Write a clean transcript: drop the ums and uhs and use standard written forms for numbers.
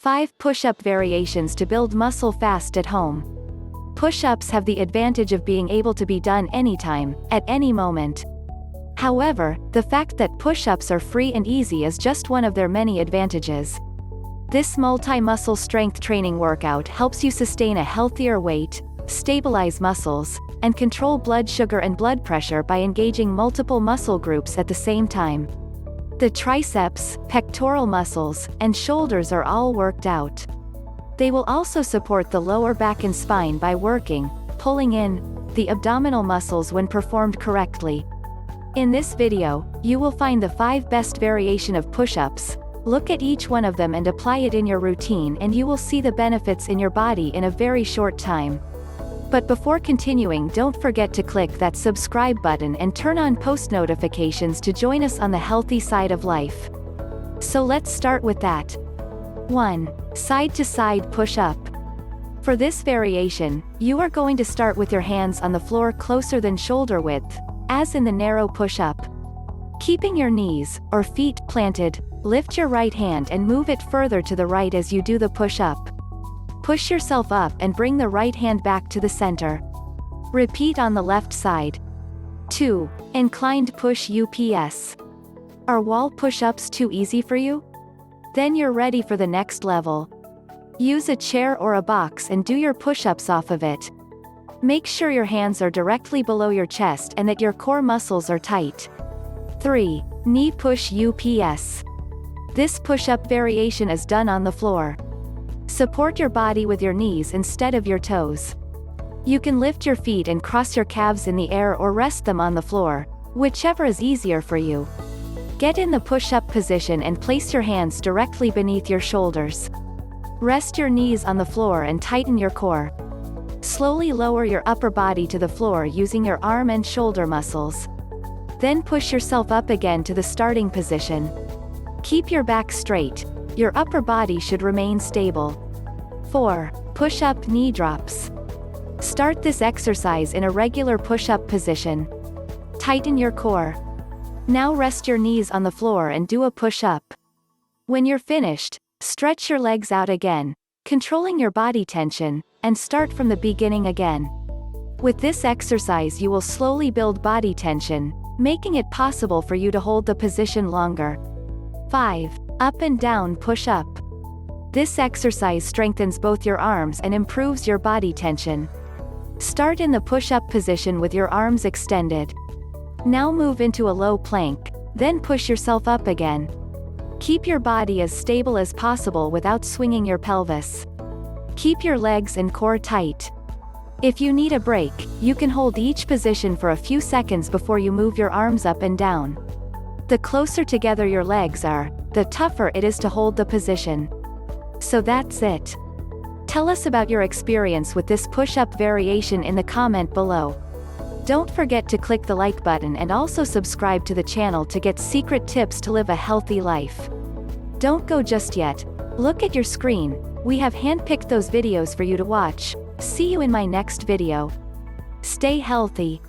5 push-up variations to build muscle fast at home. Push-ups have the advantage of being able to be done anytime, at any moment. However, the fact that push-ups are free and easy is just one of their many advantages. This multi-muscle strength training workout helps you sustain a healthier weight, stabilize muscles, and control blood sugar and blood pressure by engaging multiple muscle groups at the same time. The triceps, pectoral muscles, and shoulders are all worked out. They will also support the lower back and spine by working, pulling in, the abdominal muscles when performed correctly. In this video, you will find the 5 best variation of push-ups. Look at each one of them and apply it in your routine and you will see the benefits in your body in a very short time. But before continuing, don't forget to click that subscribe button and turn on post notifications to join us on the healthy side of life. So let's start with that. 1. Side to side push-up. For this variation, you are going to start with your hands on the floor closer than shoulder width, as in the narrow push-up. Keeping your knees, or feet, planted, lift your right hand and move it further to the right as you do the push-up. Push yourself up and bring the right hand back to the center. Repeat on the left side. 2. Inclined push-ups. Are wall push-ups too easy for you? Then you're ready for the next level. Use a chair or a box and do your push-ups off of it. Make sure your hands are directly below your chest and that your core muscles are tight. 3. Knee push-ups. This push-up variation is done on the floor. Support your body with your knees instead of your toes. You can lift your feet and cross your calves in the air or rest them on the floor, whichever is easier for you. Get in the push-up position and place your hands directly beneath your shoulders. Rest your knees on the floor and tighten your core. Slowly lower your upper body to the floor using your arm and shoulder muscles. Then push yourself up again to the starting position. Keep your back straight. Your upper body should remain stable. 4. Push-up knee drops. Start this exercise in a regular push-up position. Tighten your core. Now rest your knees on the floor and do a push-up. When you're finished, stretch your legs out again, controlling your body tension, and start from the beginning again. With this exercise you will slowly build body tension, making it possible for you to hold the position longer. 5. Up and down push-up. This exercise strengthens both your arms and improves your body tension. Start in the push-up position with your arms extended. Now move into a low plank, then push yourself up again. Keep your body as stable as possible without swinging your pelvis. Keep your legs and core tight. If you need a break, you can hold each position for a few seconds before you move your arms up and down. The closer together your legs are, the tougher it is to hold the position. So that's it. Tell us about your experience with this push-up variation in the comment below. Don't forget to click the like button and also subscribe to the channel to get secret tips to live a healthy life. Don't go just yet. Look at your screen. We have handpicked those videos for you to watch. See you in my next video. Stay healthy.